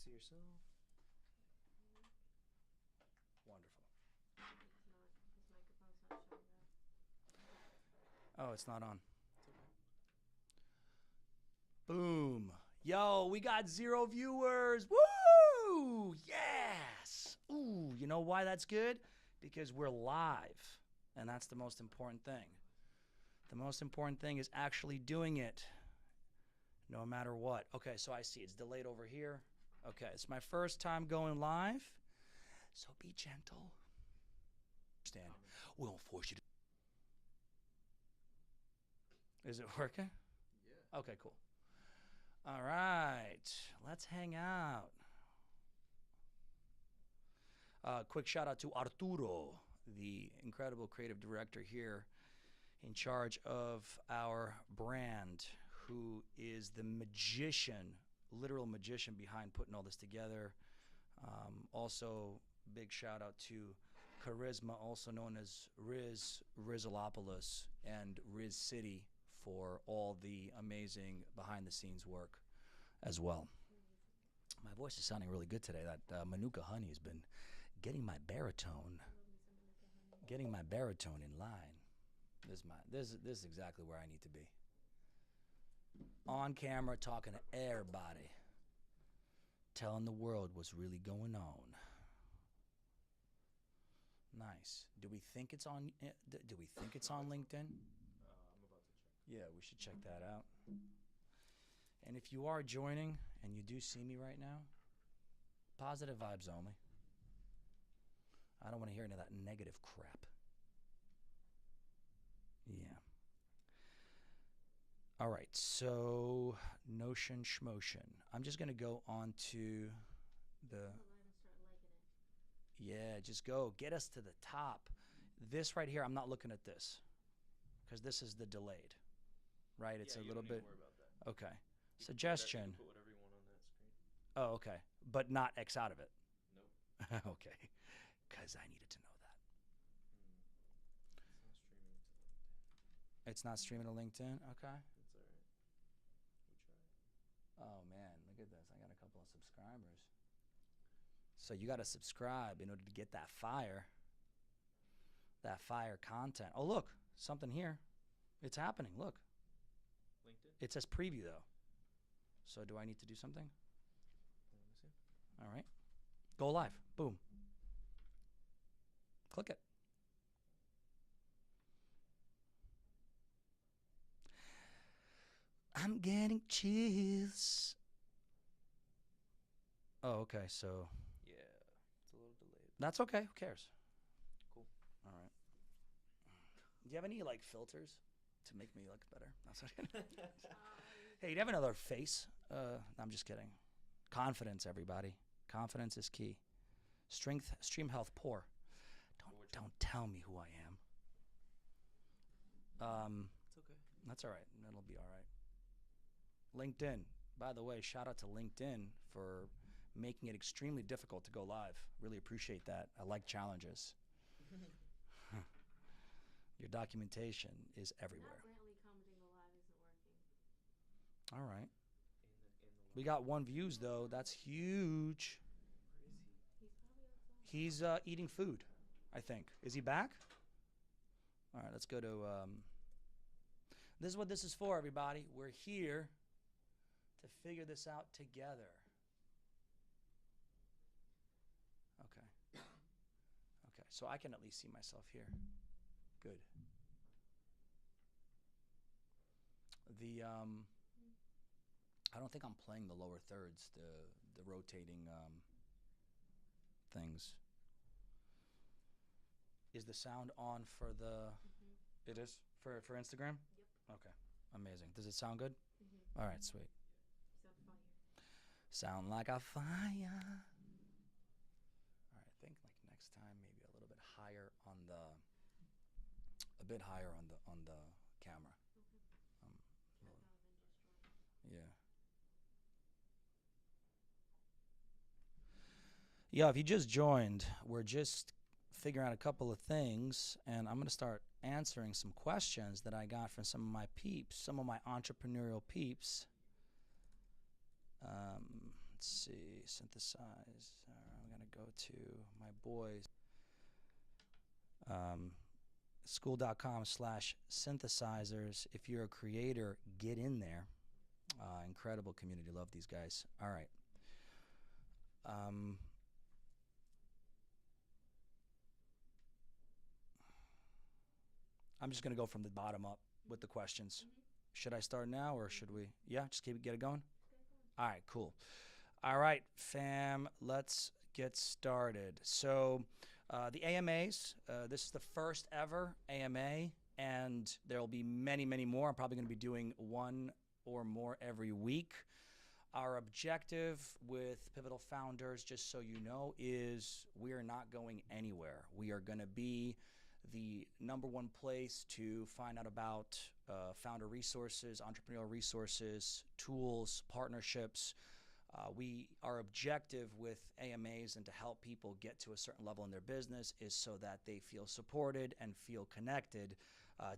see yourself. Wonderful. His microphone's not showing up. Oh, it's not on. Boom. Yo, we got 0 viewers. Woo! Yes. Ooh, you know why that's good? Because we're live, and that's the most important thing. The most important thing is actually doing it, no matter what. Okay, so I see it's delayed over here. Okay, it's my first time going live, so be gentle. Understand? We won't force you to. Is it working? Yeah. Okay, cool. All right, let's hang out. Quick shout out to Arturo, the incredible creative director here in charge of our brand, who is the magician, literal magician behind putting all this together. Also, big shout out to Charisma, also known as Rizolopoulos, and Riz City for all the amazing behind-the-scenes work as well. My voice is sounding really good today. That Manuka honey has been getting my baritone in line. This is exactly where I need to be. On camera, talking to everybody, telling the world what's really going on. Nice. Do we think it's on? Do we think it's on LinkedIn? I'm about to check. Yeah, we should check that out. And if you are joining and you do see me right now, positive vibes only. I don't want to hear any of that negative crap. Yeah. All right, so Notion Schmotion. I'm just going to go on to the... Yeah, just go. Get us to the top. This right here, I'm not looking at this because this is the delayed, right? It's a little bit... Worry about that. Okay. You Suggestion. Can put whatever you want on that screen. Oh, okay. But not X out of it. Nope. Okay. Because I needed to know that. It's not streaming to LinkedIn. It's not streaming to LinkedIn? Okay. It's all right. We try. Oh, man. Look at this. I got a couple of subscribers. So you got to subscribe in order to get that fire content. Oh, look. Something here. It's happening. Look. LinkedIn? It says preview, though. So do I need to do something? Let me see. All right. Go live. Boom. Click it. I'm getting chills. Oh, okay. So Yeah. It's a little delayed. that's okay. Who cares? Cool. All right. Do you have any like filters to make me look better? No, sorry. Hey, do you have another face? I'm just kidding. Confidence, everybody. Confidence is key. Strength, stream health, poor. Don't tell me who I am. It's okay. That's all right. It'll be all right. LinkedIn. By the way, shout out to LinkedIn for making it extremely difficult to go live. Really appreciate that. I like challenges. Your documentation is everywhere. Brantley commenting the live isn't working. All right. In the We got 1 views though. That's huge. Where is he? He's probably outside. He's eating food, I think. Is he back? All right, let's go to... this is what this is for, everybody. We're here to figure this out together. Okay. Okay, so I can at least see myself here. Good. I don't think I'm playing the lower thirds, the rotating things. Is the sound on for the... It is? For Instagram? Yep. Okay, amazing. Does it sound good? Mm-hmm. All right, sweet. Sound fire. Sound like a fire. All right, I think like next time maybe a little bit higher on the... A bit higher on the camera. Yeah. Yeah, if you just joined, we're just figuring out a couple of things, and I'm going to start answering some questions that I got from some of my peeps, some of my entrepreneurial peeps. Let's see, synthesize. I'm going to go to my boys. School.com/synthesizers. If you're a creator, get in there. Incredible community. Love these guys. All right. I'm just going to go from the bottom up with the questions. Should I start now or should we? Yeah, just get it going? All right, cool. All right, fam, let's get started. So the AMAs, this is the first ever AMA, and there will be many, many more. I'm probably going to be doing one or more every week. Our objective with Pivotal Founders, just so you know, is we are not going anywhere. We are going to be the #1 place to find out about founder resources, entrepreneurial resources, tools, partnerships. Our objective with AMAs and to help people get to a certain level in their business is so that they feel supported and feel connected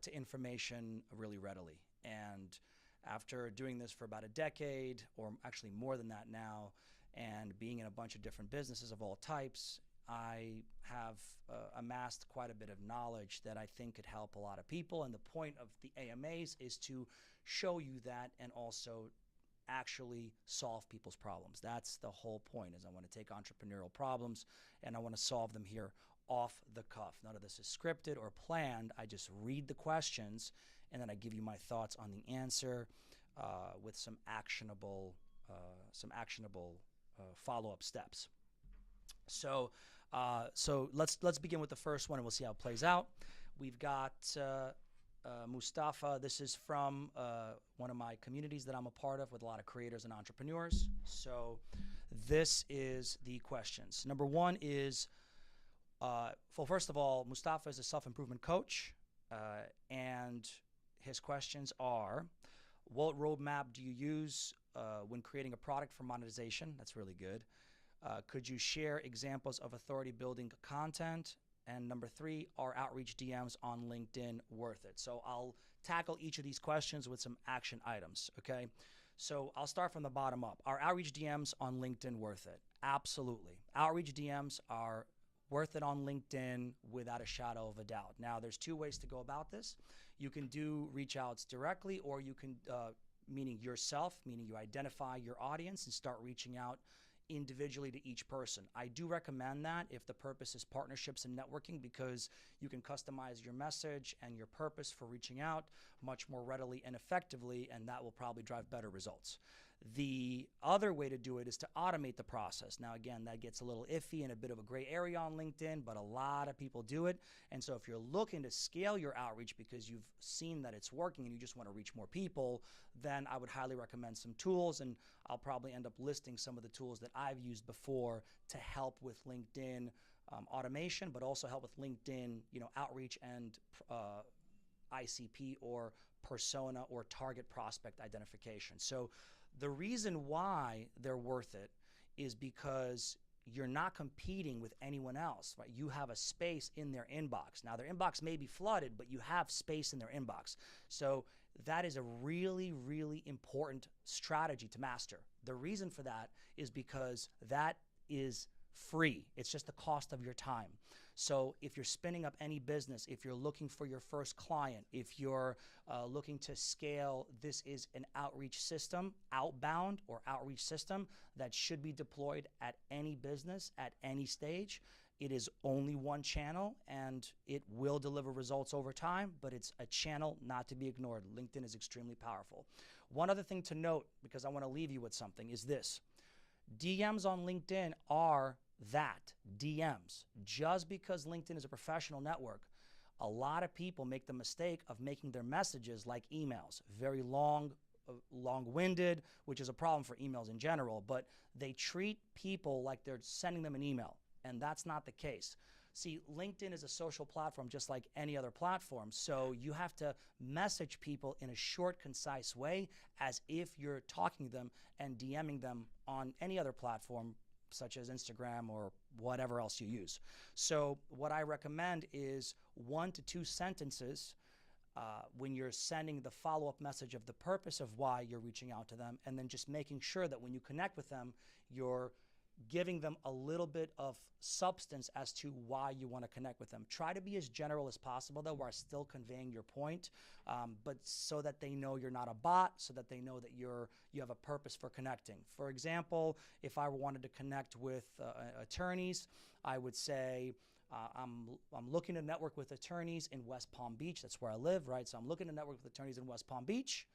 to information really readily. And after doing this for about a decade, or actually more than that now, and being in a bunch of different businesses of all types, I have amassed quite a bit of knowledge that I think could help a lot of people. And the point of the AMAs is to show you that and also actually solve people's problems. That's the whole point, is I want to take entrepreneurial problems and I want to solve them here off the cuff. None of this is scripted or planned. I just read the questions and then I give you my thoughts on the answer with some actionable follow-up steps. So let's begin with the first one and we'll see how it plays out. We've got Mustafa. This is from one of my communities that I'm a part of with a lot of creators and entrepreneurs. So this is the questions. Number one is, well, first of all, Mustafa is a self-improvement coach, and his questions are, what roadmap do you use when creating a product for monetization? That's really good. Could you share examples of authority building content? And number 3, are outreach DMs on LinkedIn worth it? So I'll tackle each of these questions with some action items, okay? So I'll start from the bottom up. Are outreach DMs on LinkedIn worth it? Absolutely. Outreach DMs are worth it on LinkedIn without a shadow of a doubt. Now, there's 2 ways to go about this. You can do reach outs directly, or you can, meaning yourself, meaning you identify your audience and start reaching out individually to each person. I do recommend that if the purpose is partnerships and networking, because you can customize your message and your purpose for reaching out much more readily and effectively, and that will probably drive better results. The other way to do it is to automate the process. Now, again, that gets a little iffy and a bit of a gray area on LinkedIn, but a lot of people do it. And so if you're looking to scale your outreach because you've seen that it's working and you just want to reach more people, then I would highly recommend some tools, and I'll probably end up listing some of the tools that I've used before to help with LinkedIn automation, but also help with LinkedIn, outreach and ICP, or persona or target prospect identification. So the reason why they're worth it is because you're not competing with anyone else, right? You have a space in their inbox. Now, their inbox may be flooded, but you have space in their inbox. So that is a really, really important strategy to master. The reason for that is because that is free. It's just the cost of your time. So if you're spinning up any business, if you're looking for your first client, if you're looking to scale, this is an outreach system, outbound or outreach system that should be deployed at any business at any stage. It is only one channel and it will deliver results over time, but it's a channel not to be ignored. LinkedIn is extremely powerful. One other thing to note, because I want to leave you with something, is this. DMs on LinkedIn are that, DMs. Just because LinkedIn is a professional network, a lot of people make the mistake of making their messages like emails, very long-winded, which is a problem for emails in general, but they treat people like they're sending them an email, and that's not the case. See, LinkedIn is a social platform just like any other platform, so you have to message people in a short, concise way as if you're talking to them and DMing them on any other platform, such as Instagram or whatever else you use. So what I recommend is 1 to 2 sentences when you're sending the follow-up message of the purpose of why you're reaching out to them, and then just making sure that when you connect with them, you're giving them a little bit of substance as to why you want to connect with them. Try to be as general as possible, though, while still conveying your point, but so that they know you're not a bot, so that they know that you have a purpose for connecting. For example, if I wanted to connect with attorneys, I would say, I'm looking to network with attorneys in West Palm Beach. That's where I live, right? So I'm looking to network with attorneys in West Palm Beach.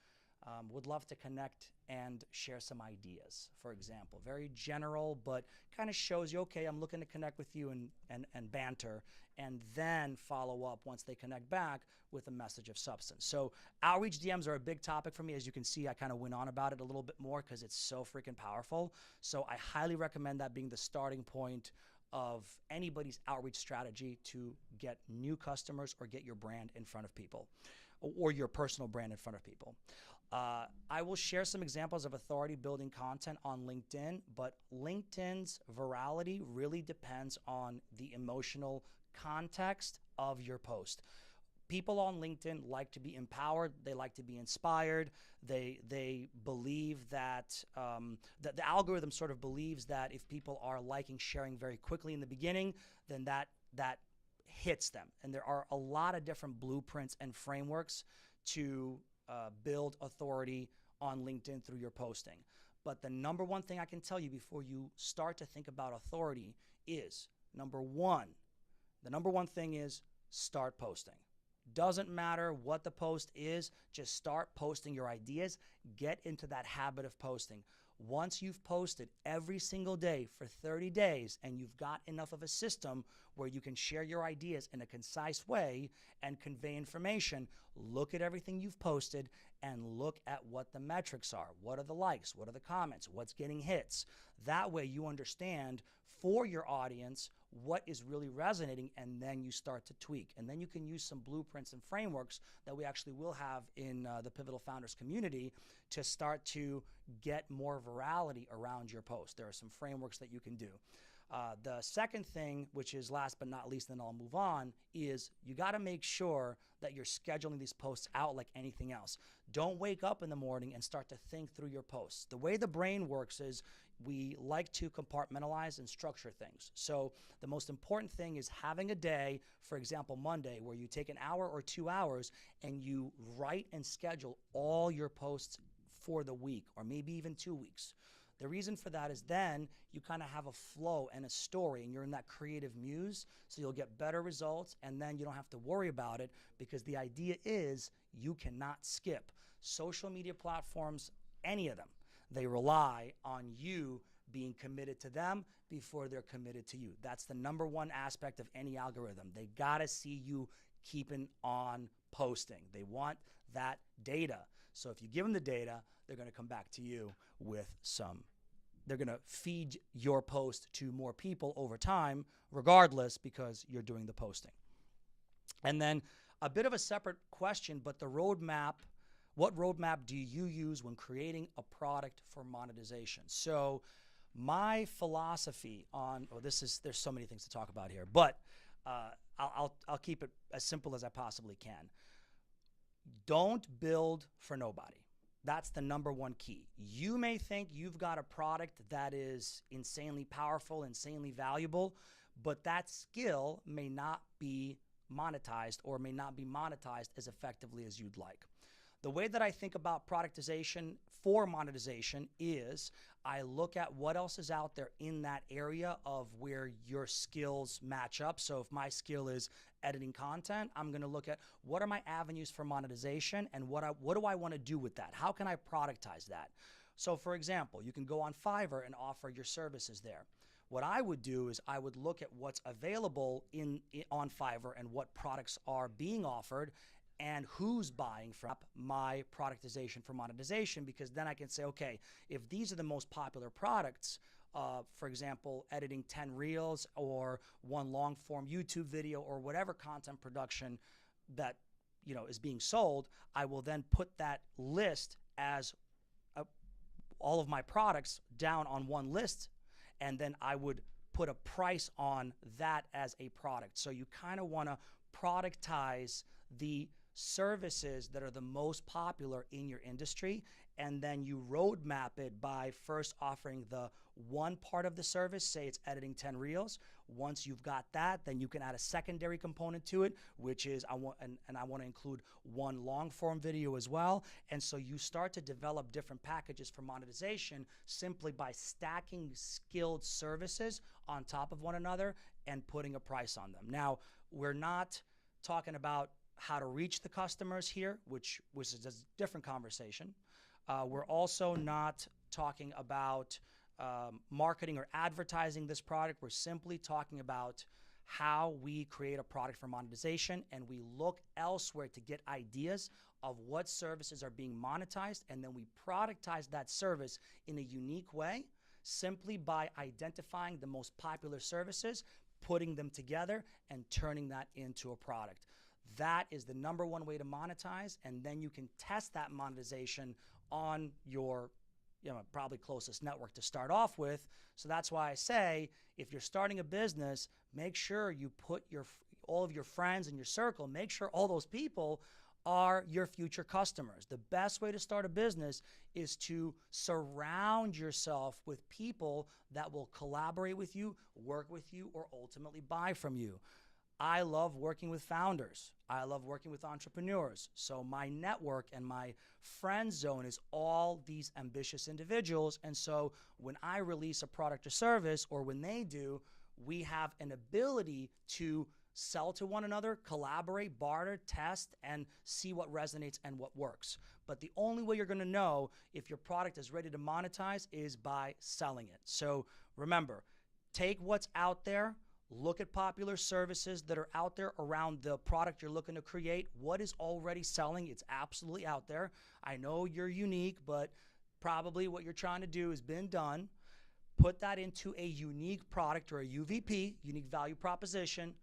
Would love to connect and share some ideas, for example. Very general, but kind of shows you, okay, I'm looking to connect with you and banter, and then follow up once they connect back with a message of substance. So outreach DMs are a big topic for me. As you can see, I kind of went on about it a little bit more because it's so freaking powerful. So I highly recommend that being the starting point of anybody's outreach strategy to get new customers or get your brand in front of people, or your personal brand in front of people. I will share some examples of authority building content on LinkedIn, but LinkedIn's virality really depends on the emotional context of your post. People on LinkedIn like to be empowered. They like to be inspired. They believe that the algorithm sort of believes that if people are liking, sharing very quickly in the beginning, then that hits them. And there are a lot of different blueprints and frameworks to build authority on LinkedIn through your posting. But the number one thing I can tell you before you start to think about authority is, the number one thing is start posting. Doesn't matter what the post is, just start posting your ideas. Get into that habit of posting. Once you've posted every single day for 30 days and you've got enough of a system where you can share your ideas in a concise way and convey information, look at everything you've posted and look at what the metrics are. What are the likes? What are the comments? What's getting hits? That way you understand for your audience what is really resonating, and then you start to tweak. And then you can use some blueprints and frameworks that we actually will have in the Pivotal Founders community to start to get more virality around your post. There are some frameworks that you can do. The second thing, which is last but not least, then I'll move on, is you got to make sure that you're scheduling these posts out like anything else. Don't wake up in the morning and start to think through your posts. The way the brain works is we like to compartmentalize and structure things. So the most important thing is having a day, for example, Monday, where you take an hour or 2 hours and you write and schedule all your posts for the week, or maybe even 2 weeks. The reason for that is then you kind of have a flow and a story, and you're in that creative muse, so you'll get better results, and then you don't have to worry about it, because the idea is you cannot skip. Social media platforms, any of them, they rely on you being committed to them before they're committed to you. That's the number one aspect of any algorithm. They gotta see you keeping on posting. They want that data. So if you give them the data, they're gonna come back to you with they're gonna feed your post to more people over time, regardless, because you're doing the posting. And then a bit of a separate question, but the roadmap. What roadmap do you use when creating a product for monetization? So my philosophy on, there's so many things to talk about here, but I'll keep it as simple as I possibly can. Don't build for nobody. That's the number one key. You may think you've got a product that is insanely powerful, insanely valuable, but that skill may not be monetized, or may not be monetized as effectively as you'd like. The way that I think about productization for monetization is I look at what else is out there in that area of where your skills match up. So if my skill is editing content, I'm going to look at what are my avenues for monetization, and what do I want to do with that? How can I productize that? So for example, you can go on Fiverr and offer your services there. What I would do is I would look at what's available on Fiverr and what products are being offered, and who's buying from my productization for monetization, because then I can say, okay, if these are the most popular products, for example, editing 10 reels or one long form YouTube video or whatever content production that is being sold, I will then put that list as all of my products down on one list, and then I would put a price on that as a product. So you kind of want to productize the services that are the most popular in your industry, and then you roadmap it by first offering the one part of the service, say it's editing 10 reels. Once you've got that, then you can add a secondary component to it, which is I want to include one long form video as well. And so you start to develop different packages for monetization simply by stacking skilled services on top of one another and putting a price on them. Now, we're not talking about how to reach the customers here, which is a different conversation. We're also not talking about marketing or advertising this product. We're simply talking about how we create a product for monetization, and we look elsewhere to get ideas of what services are being monetized, and then we productize that service in a unique way simply by identifying the most popular services, putting them together, and turning that into a product. That is the number one way to monetize, and then you can test that monetization on your probably closest network to start off with. So that's why I say, if you're starting a business, make sure you put all of your friends in your circle, make sure all those people are your future customers. The best way to start a business is to surround yourself with people that will collaborate with you, work with you, or ultimately buy from you. I love working with founders. I love working with entrepreneurs. So my network and my friend zone is all these ambitious individuals. And so when I release a product or service, or when they do, we have an ability to sell to one another, collaborate, barter, test, and see what resonates and what works. But the only way you're going to know if your product is ready to monetize is by selling it. So remember, take what's out there. Look at popular services that are out there around the product you're looking to create. What is already selling? It's absolutely out there. I know you're unique, but probably what you're trying to do has been done. Put that into a unique product or a UVP, unique value proposition,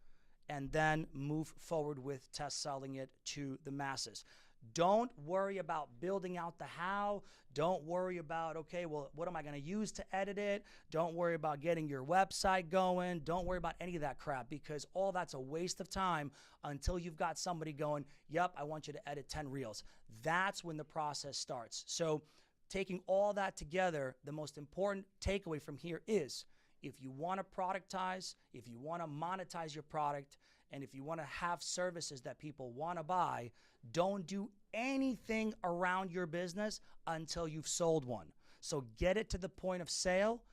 and then move forward with test selling it to the masses. Don't worry about building out the how. Don't worry about, okay, well, what am I going to use to edit it? Don't worry about getting your website going. Don't worry about any of that crap, because all that's a waste of time until you've got somebody going, yep, I want you to edit 10 reels. That's when the process starts. So taking all that together, the most important takeaway from here is, if you want to productize, if you want to monetize your product, and if you want to have services that people want to buy, don't do anything around your business until you've sold one. So get it to the point of sale,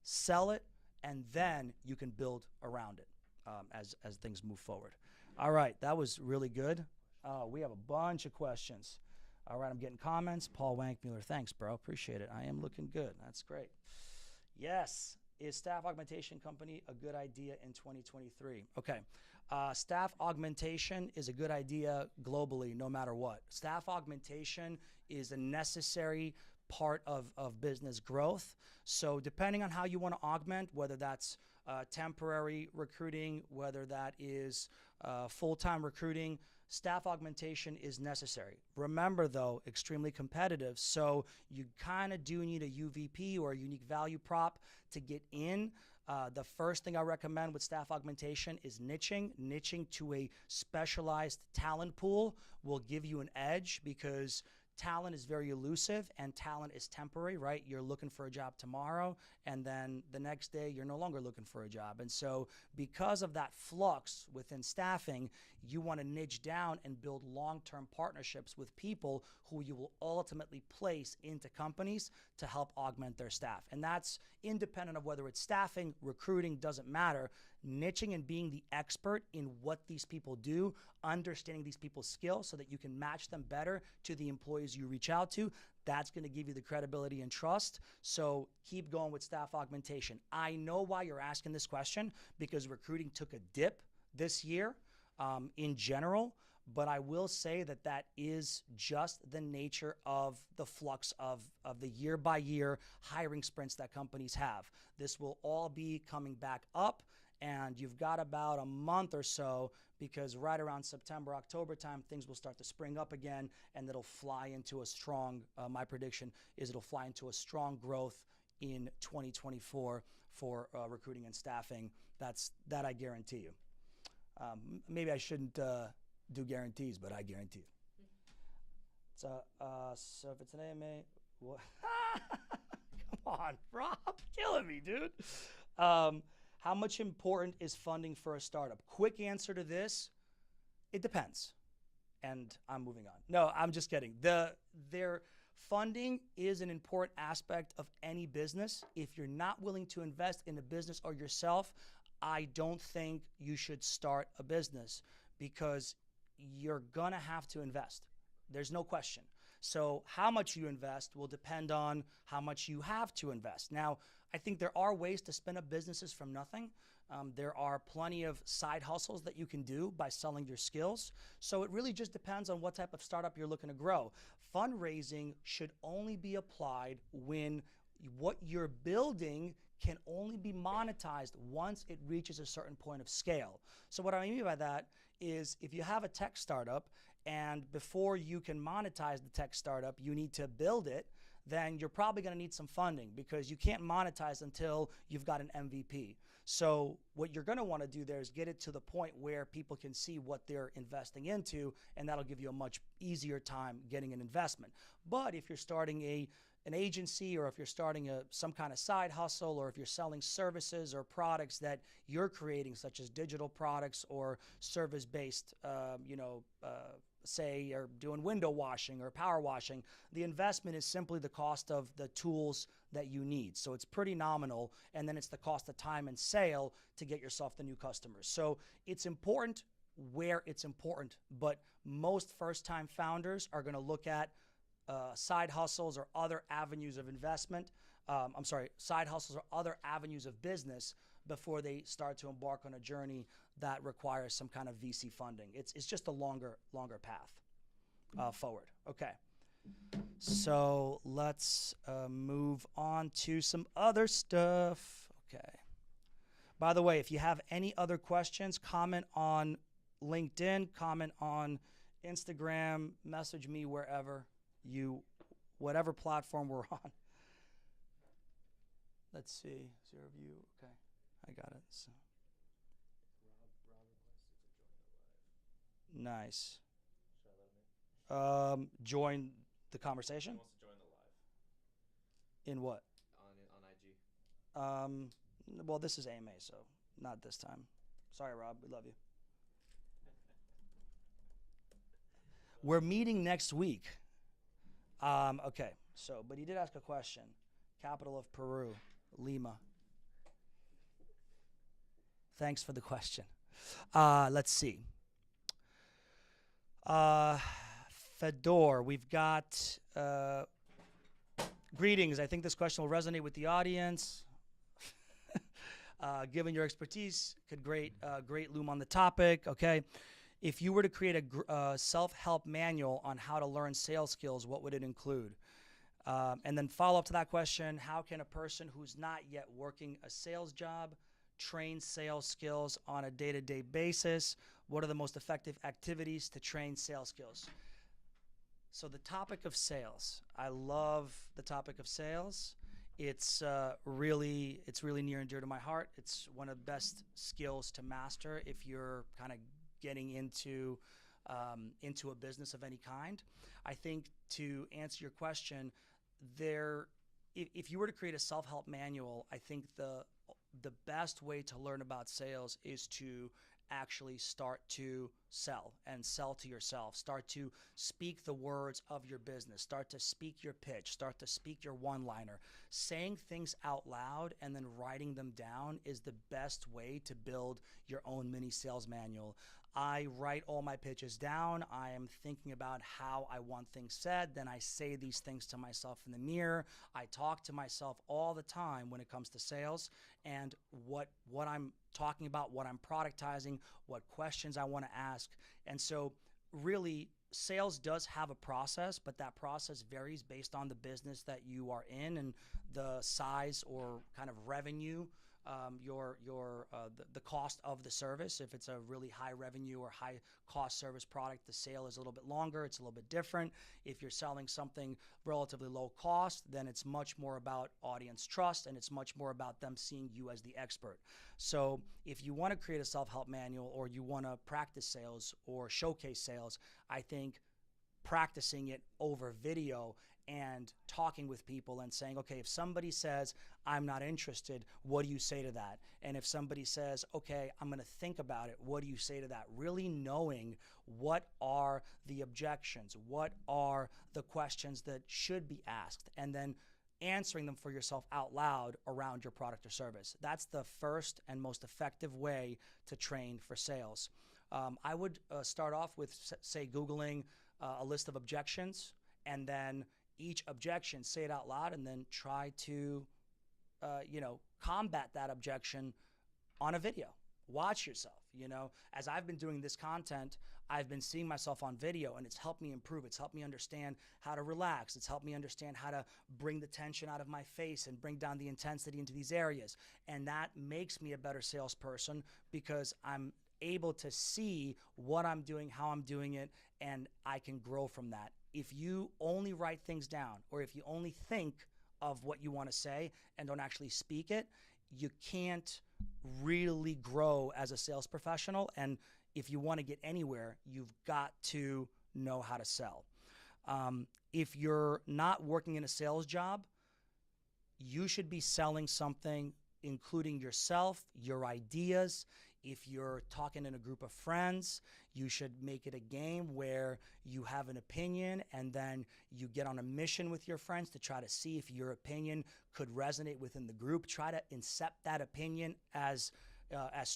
sell it, and then you can build around it as things move forward. All right, that was really good. We have a bunch of questions. All right, I'm getting comments. Paul Wankmuller, thanks, bro. Appreciate it. I am looking good. That's great. Yes. Is staff augmentation company a good idea in 2023? Okay. Staff augmentation is a good idea globally, no matter what. Staff augmentation is a necessary part of business growth. So depending on how you want to augment, whether that's temporary recruiting, whether that is full-time recruiting, staff augmentation is necessary. Remember, though, extremely competitive, so you kind of do need a UVP or a unique value prop to get in. The first thing I recommend with staff augmentation is niching. Niching to a specialized talent pool will give you an edge, because talent is very elusive and talent is temporary, right? You're looking for a job tomorrow, and then the next day you're no longer looking for a job. And so because of that flux within staffing, you want to niche down and build long-term partnerships with people who you will ultimately place into companies to help augment their staff. And that's independent of whether it's staffing, recruiting, doesn't matter. Niching and being the expert in what these people do, understanding these people's skills so that you can match them better to the employees you reach out to, that's going to give you the credibility and trust. So keep going with staff augmentation. I know why you're asking this question, because recruiting took a dip this year in general, but I will say that that is just the nature of the flux of the year-by-year hiring sprints that companies have. This will all be coming back up, and you've got about a month or so, because right around September, October time, things will start to spring up again, and it'll fly into a strong, my prediction is it'll fly into a strong growth in 2024 for recruiting and staffing. That I guarantee you. Maybe I shouldn't do guarantees, but I guarantee it. So if it's an AMA, what? Come on, Rob, killing me, dude. How much important is funding for a startup? Quick answer to this: it depends. And I'm moving on. No, I'm just kidding. Their funding is an important aspect of any business. If you're not willing to invest in a business or yourself, I don't think you should start a business because you're gonna have to invest. There's no question. So how much you invest will depend on how much you have to invest. Now, I think there are ways to spin up businesses from nothing. There are plenty of side hustles that you can do by selling your skills. So it really just depends on what type of startup you're looking to grow. Fundraising should only be applied when what you're building can only be monetized once it reaches a certain point of scale. So what I mean by that is if you have a tech startup and before you can monetize the tech startup, you need to build it, then you're probably going to need some funding because you can't monetize until you've got an MVP. So what you're going to want to do there is get it to the point where people can see what they're investing into, and that'll give you a much easier time getting an investment. But if you're starting an agency, or if you're starting some kind of side hustle, or if you're selling services or products that you're creating, such as digital products or service-based, say you're doing window washing or power washing, the investment is simply the cost of the tools that you need. So it's pretty nominal, and then it's the cost of time and sale to get yourself the new customers. So it's important where it's important, but most first-time founders are going to look at side hustles or other avenues of investment. Side hustles or other avenues of business before they start to embark on a journey that requires some kind of VC funding. It's just a longer path forward. Okay. So let's move on to some other stuff. Okay. By the way, if you have any other questions, comment on LinkedIn, comment on Instagram, message me wherever whatever platform we're on. Let's see. Zero view. Okay. I got it. So. Rob requested to join the live. Nice. Should I let him in? Join the He conversation? wants to join the live In what? on IG. Well, this is AMA, so not this time. Sorry, Rob. We love you. We're meeting next week. Okay. So, but he did ask a question. Capital of Peru, Lima. Thanks for the question. Let's see. Fedor, we've got greetings. I think this question will resonate with the audience. Given your expertise, could great loom on the topic. Okay. If you were to create a self-help manual on how to learn sales skills, what would it include? And then follow up to that question, how can a person who's not yet working a sales job train sales skills on a day-to-day basis? What are the most effective activities to train sales skills? So the topic of sales, I love the topic of sales. It's really near and dear to my heart. It's one of the best skills to master if you're kind of getting into a business of any kind. I think to answer your question, if you were to create a self-help manual, I think the best way to learn about sales is to actually start to sell and sell to yourself. Start to speak the words of your business. Start to speak your pitch. Start to speak your one-liner. Saying things out loud and then writing them down is the best way to build your own mini sales manual. I write all my pitches down. I am thinking about how I want things said. Then I say these things to myself in the mirror. I talk to myself all the time when it comes to sales and what I'm talking about, what I'm productizing, what questions I want to ask. And so really, sales does have a process, but that process varies based on the business that you are in and the size or kind of revenue, the cost of the service. If it's a really high revenue or high cost service product, the sale is a little bit longer. It's a little bit different. If you're selling something relatively low cost, then it's much more about audience trust and it's much more about them seeing you as the expert. So if you want to create a self-help manual or you want to practice sales or showcase sales, I think practicing it over video and talking with people and saying, okay, if somebody says, I'm not interested, what do you say to that? And if somebody says, okay, I'm going to think about it, what do you say to that? Really knowing what are the objections, what are the questions that should be asked, and then answering them for yourself out loud around your product or service. That's the first and most effective way to train for sales. I would start off with, say, Googling a list of objections, and then each objection, say it out loud, and then try to, combat that objection on a video. Watch yourself. As I've been doing this content, I've been seeing myself on video, and it's helped me improve. It's helped me understand how to relax. It's helped me understand how to bring the tension out of my face and bring down the intensity into these areas. And that makes me a better salesperson because I'm able to see what I'm doing, how I'm doing it, and I can grow from that. If you only write things down, or if you only think of what you want to say and don't actually speak it, you can't really grow as a sales professional. And if you want to get anywhere, you've got to know how to sell. If you're not working in a sales job, you should be selling something, including yourself, your ideas. If you're talking in a group of friends, you should make it a game where you have an opinion and then you get on a mission with your friends to try to see if your opinion could resonate within the group. Try to incept that opinion as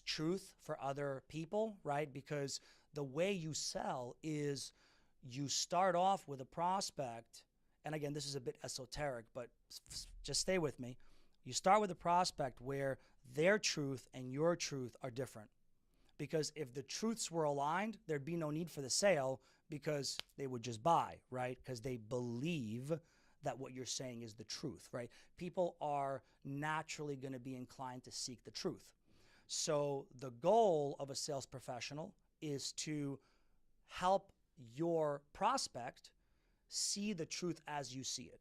truth for other people, right? Because the way you sell is you start off with a prospect, and again, this is a bit esoteric, but just stay with me. You start with a prospect where their truth and your truth are different. Because if the truths were aligned, there'd be no need for the sale because they would just buy, right? Because they believe that what you're saying is the truth, right? People are naturally going to be inclined to seek the truth. So the goal of a sales professional is to help your prospect see the truth as you see it.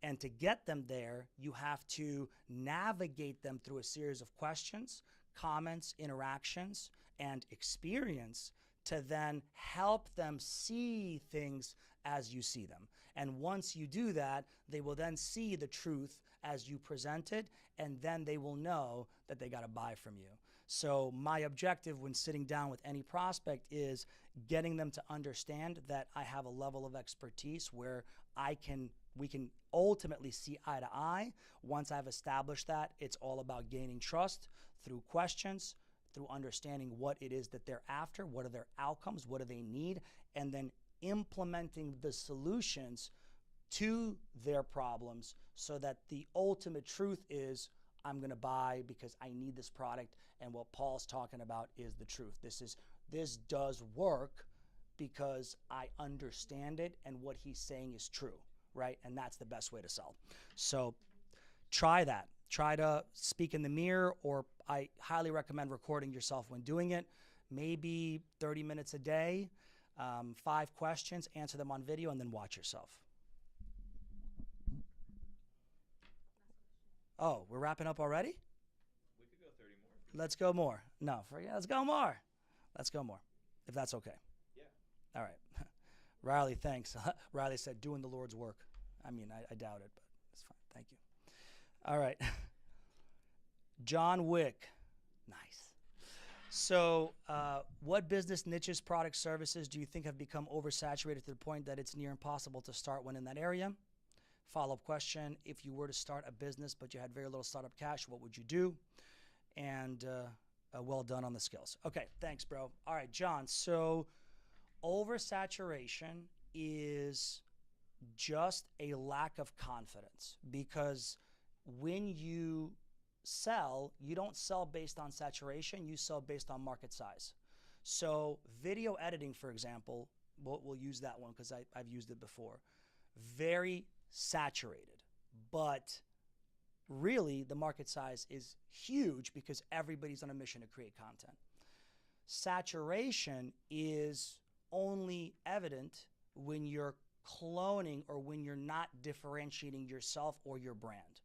And to get them there, you have to navigate them through a series of questions, comments, interactions, and experience to then help them see things as you see them. And once you do that, they will then see the truth as you present it, and then they will know that they got to buy from you. So my objective when sitting down with any prospect is getting them to understand that I have a level of expertise where we can ultimately see eye to eye. Once I've established that, it's all about gaining trust through questions, through understanding what it is that they're after, what are their outcomes, what do they need, and then implementing the solutions to their problems so that the ultimate truth is I'm going to buy because I need this product, and what Paul's talking about is the truth. This does work because I understand it and what he's saying is true, right? And that's the best way to sell. So try that. Try to speak in the mirror, or I highly recommend recording yourself when doing it. Maybe 30 minutes a day, 5 questions, answer them on video, and then watch yourself. Oh, we're wrapping up already? We could go 30 more. Let's go more. No, let's go more. Let's go more, if that's okay. Yeah. All right. Riley, thanks. Riley said, doing the Lord's work. I mean, I doubt it, but it's fine. Thank you. All right. John Wick. Nice. So what business niches, products, services do you think have become oversaturated to the point that it's near impossible to start one in that area? Follow-up question, if you were to start a business but you had very little startup cash, what would you do? And well done on the skills. Okay, thanks, bro. All right, John, so oversaturation is just a lack of confidence, because when you sell, you don't sell based on saturation, you sell based on market size. So video editing, for example, we'll use that one because I've used it before. Very saturated, but really the market size is huge because everybody's on a mission to create content. Saturation is only evident when you're cloning or when you're not differentiating yourself or your brand.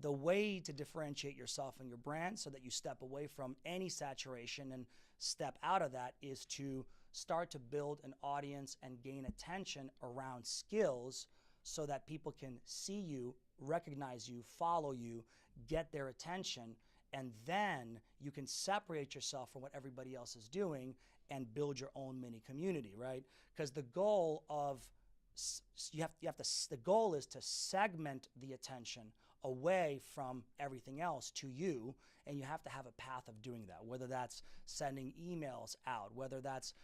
The way to differentiate yourself and your brand so that you step away from any saturation and step out of that is to start to build an audience and gain attention around skills so that people can see you, recognize you, follow you, get their attention, and then you can separate yourself from what everybody else is doing and build your own mini community, right? Because the goal of the goal is to segment the attention away from everything else to you, and you have to have a path of doing that, whether that's sending emails out, whether that's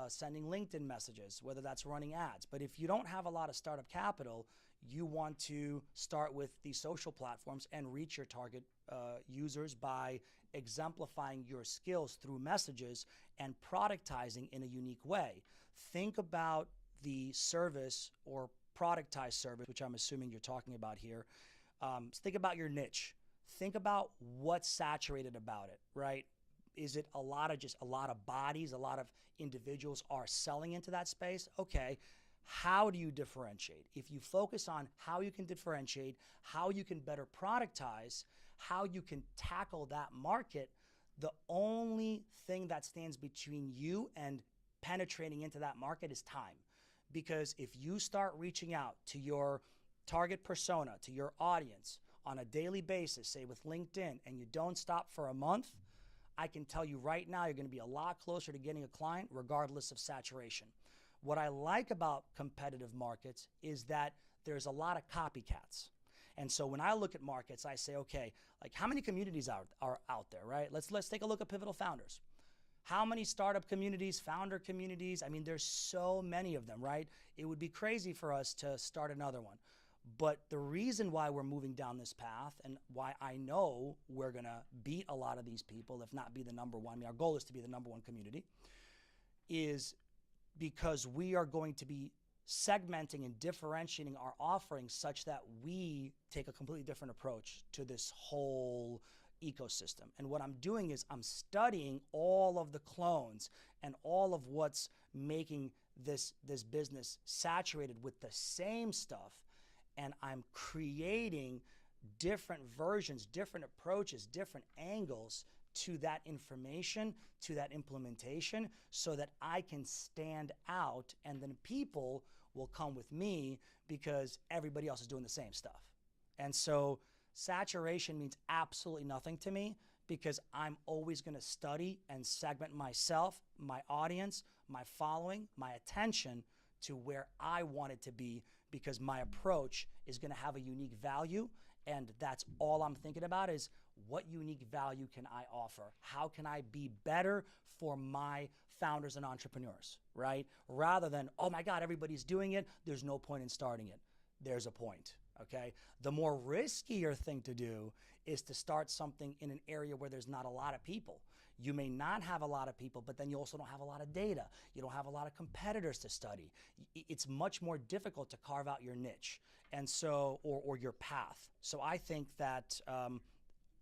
sending LinkedIn messages, whether that's running ads. But if you don't have a lot of startup capital, you want to start with these social platforms and reach your target users by exemplifying your skills through messages and productizing in a unique way. Think about the service or productized service, which I'm assuming you're talking about here. Think about your niche. Think about what's saturated about it, right? Is it a lot of bodies, a lot of individuals are selling into that space? Okay, how do you differentiate? If you focus on how you can differentiate, how you can better productize, how you can tackle that market, the only thing that stands between you and penetrating into that market is time. Because if you start reaching out to your target persona, to your audience on a daily basis, say with LinkedIn, and you don't stop for a month, I can tell you right now, you're going to be a lot closer to getting a client regardless of saturation. What I like about competitive markets is that there's a lot of copycats. And so when I look at markets, I say, okay, like how many communities are out there, right? Let's take a look at Pivotal Founders. How many startup communities, founder communities? I mean, there's so many of them, right? It would be crazy for us to start another one. But the reason why we're moving down this path and why I know we're going to beat a lot of these people, if not be the number one, I mean, our goal is to be the number one community, is because we are going to be segmenting and differentiating our offerings such that we take a completely different approach to this whole ecosystem. And what I'm doing is I'm studying all of the clones and all of what's making this business saturated with the same stuff, and I'm creating different versions, different approaches, different angles to that information, to that implementation, so that I can stand out, and then people will come with me because everybody else is doing the same stuff. And so saturation means absolutely nothing to me because I'm always going to study and segment myself, my audience, my following, my attention to where I want it to be, because my approach is going to have a unique value, and that's all I'm thinking about is what unique value can I offer? How can I be better for my founders and entrepreneurs, right? Rather than, oh my God, everybody's doing it, there's no point in starting it. There's a point, okay? The more riskier thing to do is to start something in an area where there's not a lot of people. You may not have a lot of people, but then you also don't have a lot of data. You don't have a lot of competitors to study. It's much more difficult to carve out your niche, and so, or your path. So I think that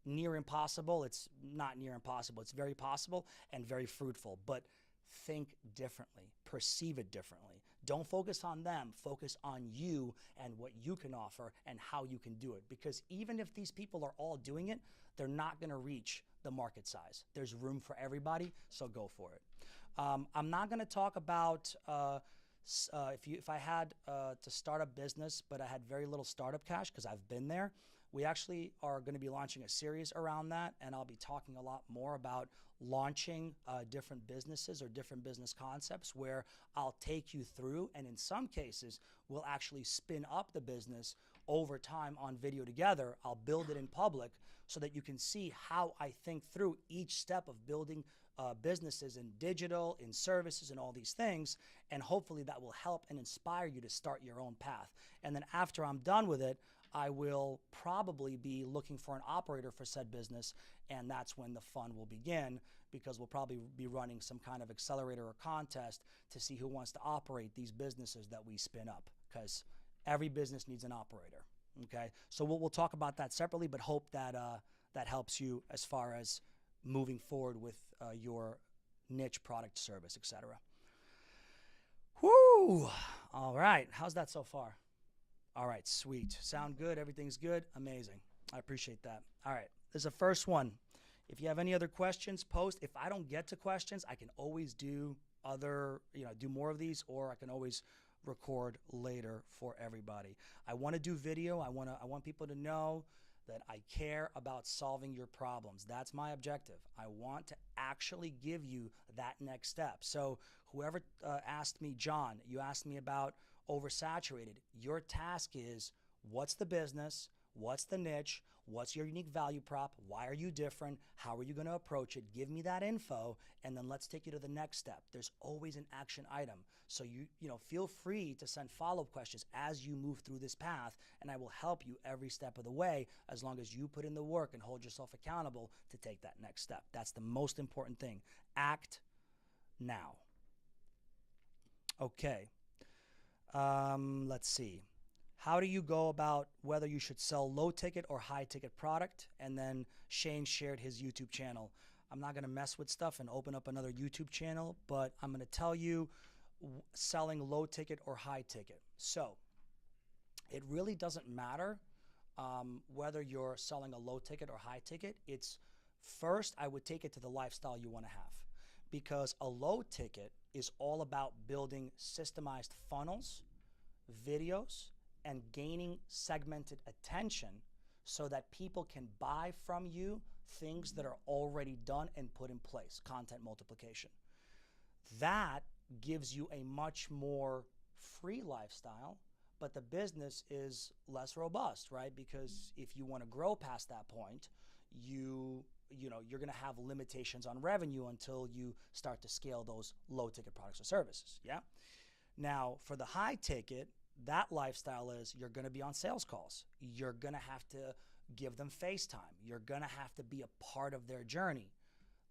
near impossible, it's not near impossible. It's very possible and very fruitful, but think differently, perceive it differently. Don't focus on them, focus on you and what you can offer and how you can do it. Because even if these people are all doing it, they're not gonna reach the market size. There's room for everybody, so go for it. I'm not gonna talk about if I had to start a business, but I had very little startup cash, because I've been there. We actually are going to be launching a series around that, and I'll be talking a lot more about launching different businesses or different business concepts where I'll take you through, and in some cases, we'll actually spin up the business over time on video together. I'll build it in public so that you can see how I think through each step of building businesses in digital, in services, and all these things, and hopefully that will help and inspire you to start your own path. And then after I'm done with it, I will probably be looking for an operator for said business, and that's when the fun will begin, because we'll probably be running some kind of accelerator or contest to see who wants to operate these businesses that we spin up, because every business needs an operator, okay? So we'll talk about that separately, but hope that that helps you as far as moving forward with your niche product, service, etc. Whoo! All right, how's that so far? All right, sweet. Sound good? Everything's good? Amazing. I appreciate that. All right, this is the first one. If you have any other questions, post. If I don't get to questions, I can always do other, do more of these, or I can always record later for everybody. I want to do video. I want people to know that I care about solving your problems. That's my objective. I want to actually give you that next step. So whoever asked me, John, you asked me about oversaturated. Your task is, what's the business? What's the niche? What's your unique value prop? Why are you different? How are you going to approach it? Give me that info, and then let's take you to the next step. There's always an action item. So you feel free to send follow-up questions as you move through this path, and I will help you every step of the way as long as you put in the work and hold yourself accountable to take that next step. That's the most important thing. Act now. Okay. Let's see. How do you go about whether you should sell low ticket or high ticket product? And then Shane shared his YouTube channel. I'm not going to mess with stuff and open up another YouTube channel, but I'm going to tell you selling low ticket or high ticket. So it really doesn't matter whether you're selling a low ticket or high ticket. It's first, I would take it to the lifestyle you want to have, because a low ticket is all about building systemized funnels, videos, and gaining segmented attention so that people can buy from you things that are already done and put in place, content multiplication. That gives you a much more free lifestyle, but the business is less robust, right? Because if you want to grow past that point, you're going to have limitations on revenue until you start to scale those low ticket products or services, yeah? Now, for the high ticket, that lifestyle is you're going to be on sales calls. You're going to have to give them FaceTime. You're going to have to be a part of their journey.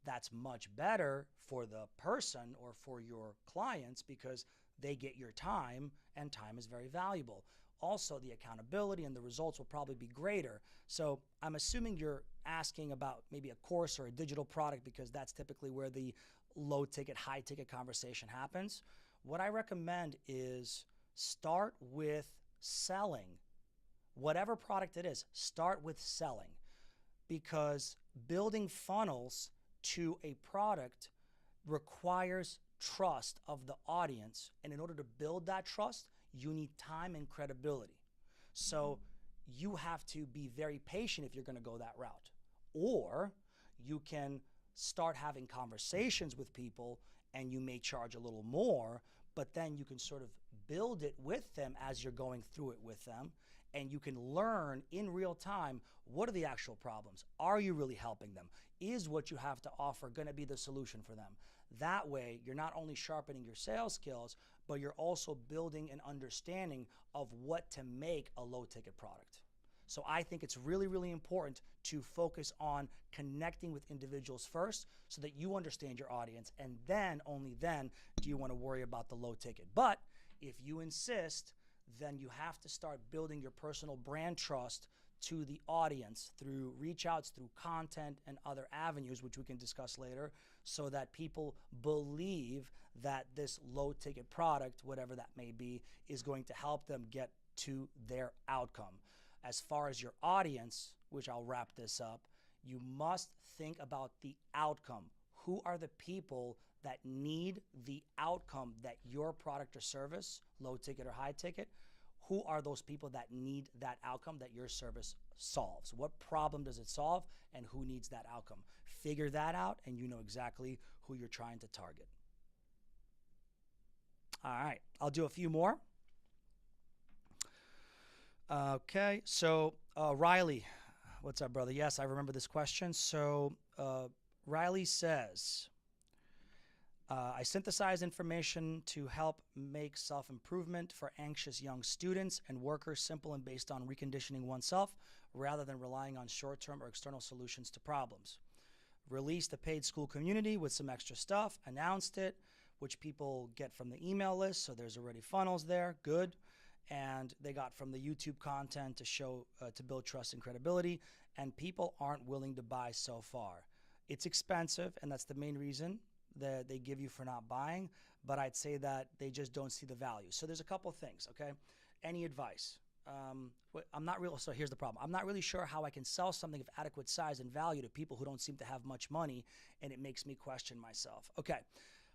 That's much better for the person or for your clients because they get your time, and time is very valuable. Also, the accountability and the results will probably be greater. So I'm assuming you're asking about maybe a course or a digital product because that's typically where the low ticket, high ticket conversation happens. What I recommend is start with selling. Whatever product it is, start with selling, because building funnels to a product requires trust of the audience. And in order to build that trust, you need time and credibility. So you have to be very patient if you're going to go that route. Or you can start having conversations with people and you may charge a little more, but then you can sort of build it with them as you're going through it with them, and you can learn in real time, what are the actual problems? Are you really helping them? Is what you have to offer going to be the solution for them? That way, you're not only sharpening your sales skills, but you're also building an understanding of what to make a low-ticket product. So I think it's really, really important to focus on connecting with individuals first so that you understand your audience, and then, only then, do you want to worry about the low ticket. But if you insist, then you have to start building your personal brand trust to the audience through reach outs, through content and other avenues, which we can discuss later, so that people believe that this low ticket product, whatever that may be, is going to help them get to their outcome. As far as your audience, which I'll wrap this up, you must think about the outcome. Who are the people that need the outcome that your product or service, low ticket or high ticket, who are those people that need that outcome that your service solves? What problem does it solve, and who needs that outcome? Figure that out, and you know exactly who you're trying to target. All right, I'll do a few more. Okay, so Riley, what's up, brother? Yes, I remember this question. So Riley says, I synthesize information to help make self-improvement for anxious young students and workers simple and based on reconditioning oneself rather than relying on short-term or external solutions to problems. Released a paid school community with some extra stuff, announced it, which people get from the email list, so there's already funnels there, good. And they got from the YouTube content to show, to build trust and credibility, and people aren't willing to buy so far. It's expensive, and that's the main reason that they give you for not buying, but I'd say that they just don't see the value. So there's a couple of things, okay? Any advice? So here's the problem. I'm not really sure how I can sell something of adequate size and value to people who don't seem to have much money, and it makes me question myself. Okay,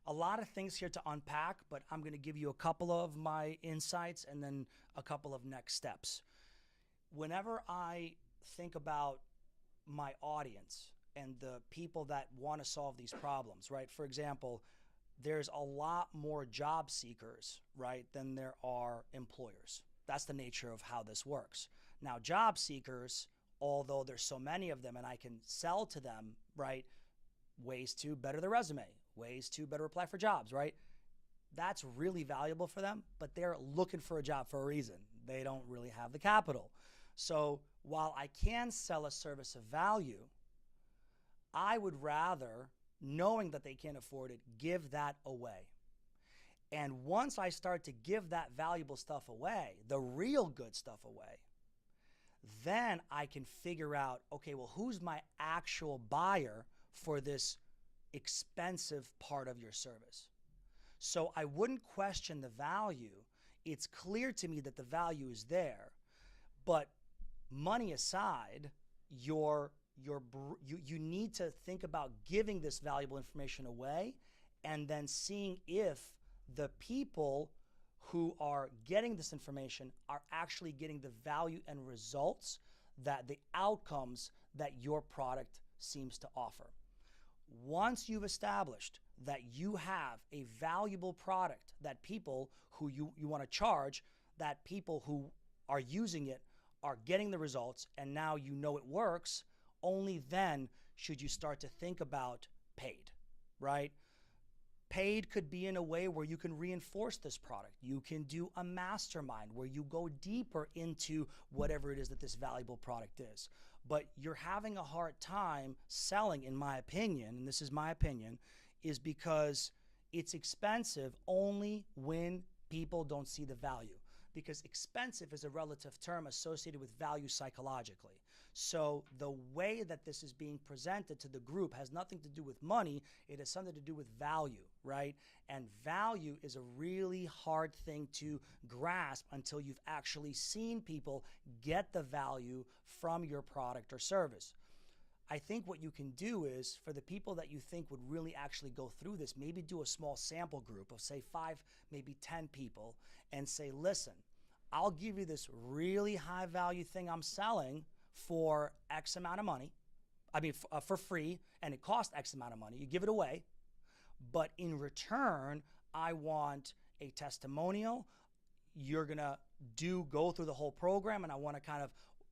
a lot of things here to unpack, but I'm going to give you a couple of my insights and then a couple of next steps. Whenever I think about my audience and the people that want to solve these problems, right? For example, there's a lot more job seekers, right, than there are employers. That's the nature of how this works. Now, job seekers, although there's so many of them and I can sell to them, right, ways to better their resume, ways to better apply for jobs, right? That's really valuable for them, but they're looking for a job for a reason. They don't really have the capital. So while I can sell a service of value, I would rather, knowing that they can't afford it, give that away. And once I start to give that valuable stuff away, the real good stuff away, then I can figure out, okay, well, who's my actual buyer for this expensive part of your service? So I wouldn't question the value. It's clear to me that the value is there, but money aside, you need to think about giving this valuable information away and then seeing if the people who are getting this information are actually getting the value and results, that the outcomes that your product seems to offer. Once you've established that you have a valuable product that people who you want to charge, that people who are using it are getting the results, and now you know it works, only then should you start to think about paid, right? Paid could be in a way where you can reinforce this product. You can do a mastermind where you go deeper into whatever it is that this valuable product is. But you're having a hard time selling, in my opinion, and this is my opinion, is because it's expensive only when people don't see the value. Because expensive is a relative term associated with value psychologically. So the way that this is being presented to the group has nothing to do with money. It has something to do with value, right? And value is a really hard thing to grasp until you've actually seen people get the value from your product or service. I think what you can do is, for the people that you think would really actually go through this, maybe do a small sample group of say 5, maybe 10 people and say, listen, I'll give you this really high value thing I'm selling for X amount of money. I mean, for free, and it costs X amount of money. You give it away, but in return, I want a testimonial. You're gonna go through the whole program, and I want to kind of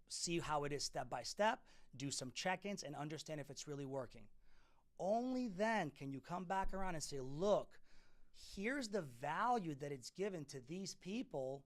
see how it is step by step, do some check-ins, and understand if it's really working. Only then can you come back around and say, look, here's the value that it's given to these people,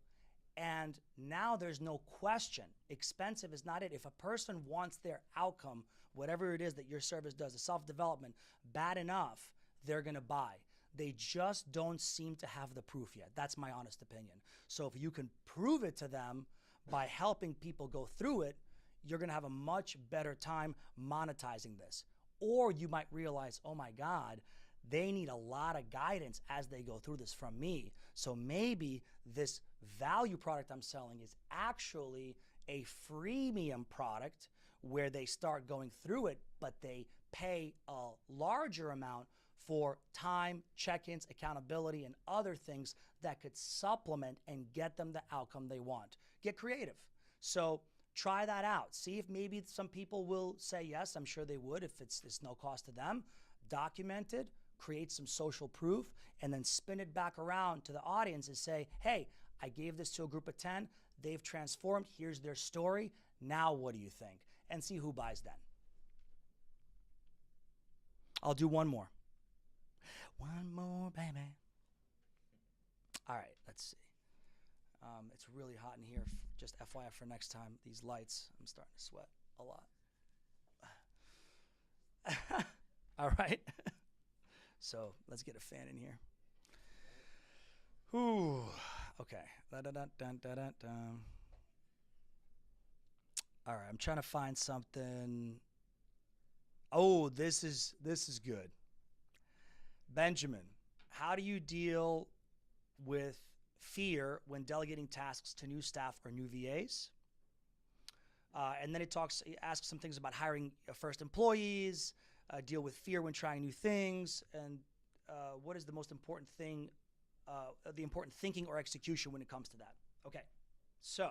and now there's no question. Expensive is not it. If a person wants their outcome, whatever it is that your service does, the self-development, bad enough, they're going to buy. They just don't seem to have the proof yet. That's my honest opinion. So if you can prove it to them by helping people go through it, you're going to have a much better time monetizing this. Or you might realize, oh my God, they need a lot of guidance as they go through this from me. So maybe this value product I'm selling is actually a freemium product where they start going through it, but they pay a larger amount for time, check-ins, accountability, and other things that could supplement and get them the outcome they want. Get creative. So try that out. See if maybe some people will say yes. I'm sure they would if it's no cost to them. Document it, create some social proof, and then spin it back around to the audience and say, hey, I gave this to a group of 10. They've transformed. Here's their story. Now what do you think? And see who buys then. I'll do one more. One more, baby. All right, let's see. It's really hot in here. Just FYI for next time, these lights, I'm starting to sweat a lot. All right. So let's get a fan in here. Ooh, okay. All right, I'm trying to find something. Oh, this is good. Benjamin, how do you deal with fear when delegating tasks to new staff or new VAs? And then it asks some things about hiring first employees, deal with fear when trying new things, and what is the most important thing, the important thinking or execution when it comes to that? Okay, so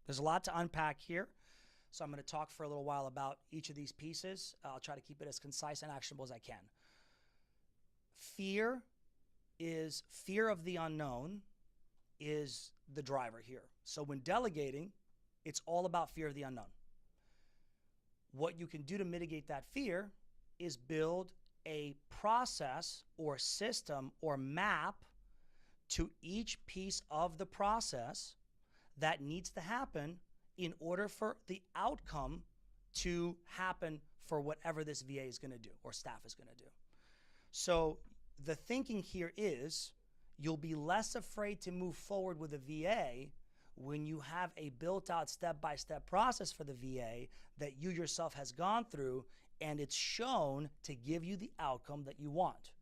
there's a lot to unpack here. So I'm going to talk for a little while about each of these pieces. I'll try to keep it as concise and actionable as I can. Fear of the unknown is the driver here. So when delegating, it's all about fear of the unknown. What you can do to mitigate that fear is build a process or system or map to each piece of the process that needs to happen in order for the outcome to happen for whatever this VA is going to do or staff is going to do. So the thinking here is you'll be less afraid to move forward with a VA when you have a built-out step-by-step process for the VA that you yourself has gone through and it's shown to give you the outcome that you want.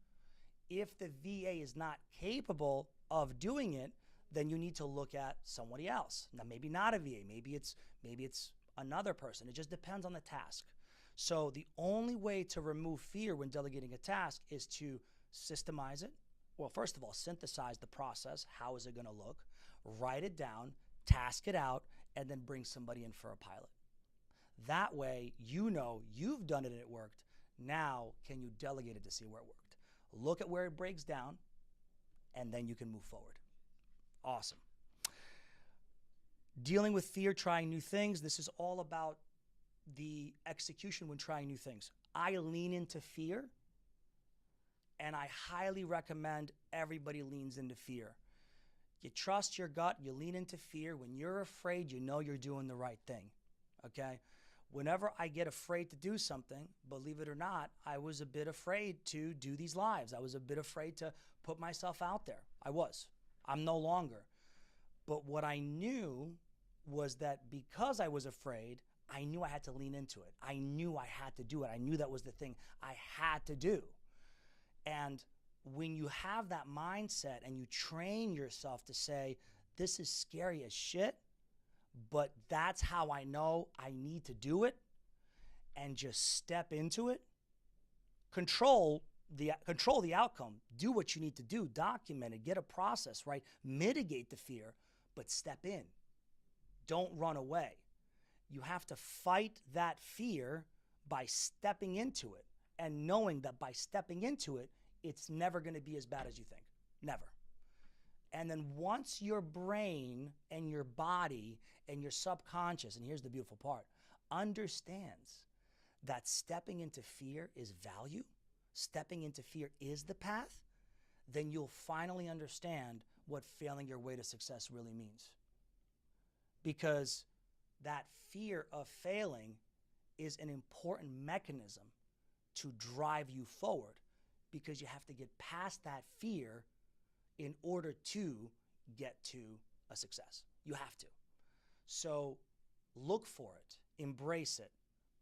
If the VA is not capable of doing it, then you need to look at somebody else. Now, maybe not a VA, maybe it's another person. It just depends on the task. So the only way to remove fear when delegating a task is to systemize it. Well, first of all, synthesize the process. How is it going to look? Write it down, task it out, and then bring somebody in for a pilot. That way, you know you've done it and it worked. Now, can you delegate it to see where it worked? Look at where it breaks down, and then you can move forward. Awesome. Dealing with fear, trying new things. This is all about the execution when trying new things. I lean into fear, and I highly recommend everybody leans into fear. You trust your gut, you lean into fear. When you're afraid, you know you're doing the right thing, okay? Whenever I get afraid to do something, believe it or not, I was a bit afraid to do these lives. I was a bit afraid to put myself out there. I was. I'm no longer. But what I knew was that because I was afraid, I knew I had to lean into it. I knew I had to do it. I knew that was the thing I had to do. And when you have that mindset and you train yourself to say, this is scary as shit, but that's how I know I need to do it, and just step into it, control the outcome, do what you need to do, document it, get a process, right? Mitigate the fear, but step in. Don't run away. You have to fight that fear by stepping into it and knowing that by stepping into it, it's never going to be as bad as you think. Never. And then once your brain and your body and your subconscious, and here's the beautiful part, understands that stepping into fear is value, stepping into fear is the path, then you'll finally understand what failing your way to success really means. Because that fear of failing is an important mechanism to drive you forward, because you have to get past that fear in order to get to a success. You have to. So look for it, embrace it,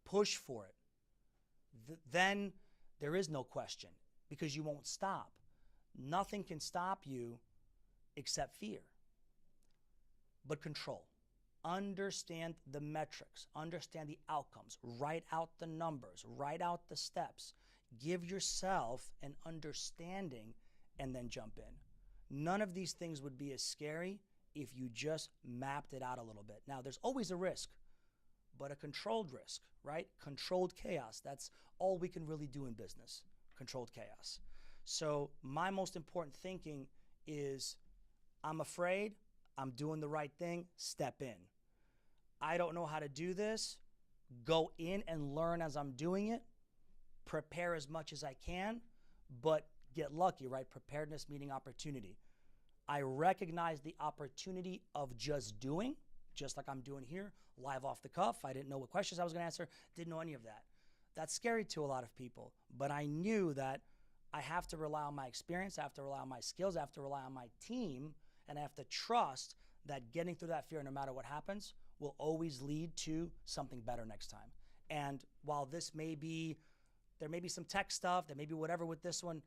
push for it. Then there is no question, because you won't stop. Nothing can stop you except fear. But control. Understand the metrics, understand the outcomes, write out the numbers, write out the steps, give yourself an understanding, and then jump in. None of these things would be as scary if you just mapped it out a little bit. Now, there's always a risk, but a controlled risk, right? Controlled chaos. That's all we can really do in business, controlled chaos. So my most important thinking is, I'm afraid, I'm doing the right thing, step in. I don't know how to do this, go in and learn as I'm doing it, prepare as much as I can, but get lucky, right? Preparedness meaning opportunity. I recognize the opportunity of just doing, just like I'm doing here, live off the cuff. I didn't know what questions I was going to answer, didn't know any of that. That's scary to a lot of people, but I knew that I have to rely on my experience, I have to rely on my skills, I have to rely on my team, and I have to trust that getting through that fear, no matter what happens, will always lead to something better next time. And while there may be some tech stuff, there may be whatever with this one,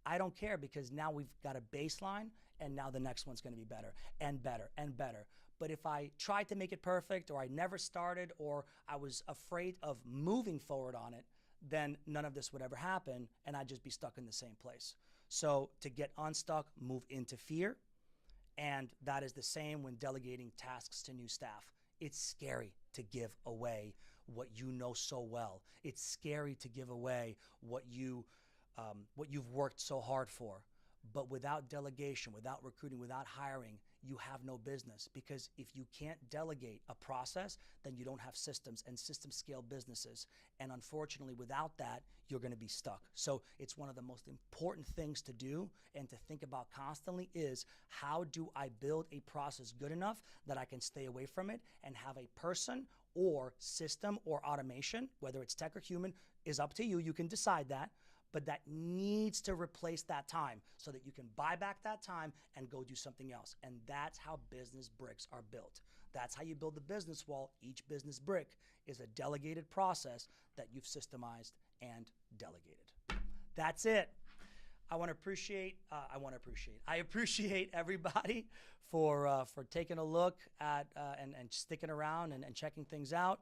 I don't care, because now we've got a baseline, and now the next one's going to be better and better and better. But if I tried to make it perfect, or I never started, or I was afraid of moving forward on it, then none of this would ever happen, and I'd just be stuck in the same place. So to get unstuck, move into fear. And that is the same when delegating tasks to new staff. It's scary to give away what you know so well. It's scary to give away what you've worked so hard for. But without delegation, without recruiting, without hiring, you have no business. Because if you can't delegate a process, then you don't have systems, and systems scale businesses. And unfortunately, without that, you're going to be stuck. So it's one of the most important things to do and to think about constantly is, how do I build a process good enough that I can stay away from it and have a person or system or automation, whether it's tech or human, is up to you. You can decide that. But that needs to replace that time so that you can buy back that time and go do something else. And that's how business bricks are built. That's how you build the business wall. Each business brick is a delegated process that you've systemized and delegated. That's it. I appreciate everybody for taking a look at and sticking around and checking things out.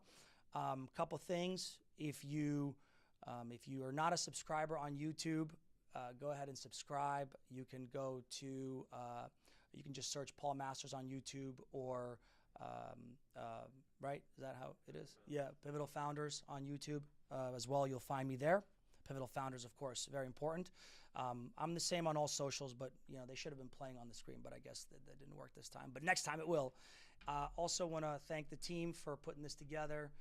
Couple things. If you are not a subscriber on YouTube, go ahead and subscribe. You can go to, you can just search Paul Masters on YouTube, or, right? Is that how it is? Yeah, Pivotal Founders on YouTube as well. You'll find me there. Pivotal Founders, of course, very important. I'm the same on all socials, but they should have been playing on the screen, but I guess that didn't work this time. But next time it will. Also want to thank the team for putting this together.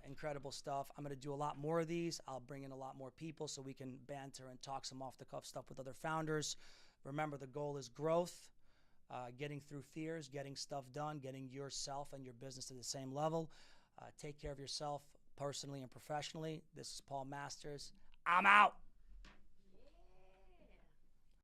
Incredible stuff. I'm going to do a lot more of these. I'll bring in a lot more people so we can banter and talk some off-the-cuff stuff with other founders. Remember, the goal is growth, getting through fears, getting stuff done, getting yourself and your business to the same level. Take care of yourself personally and professionally. This is Paul Masters. I'm out.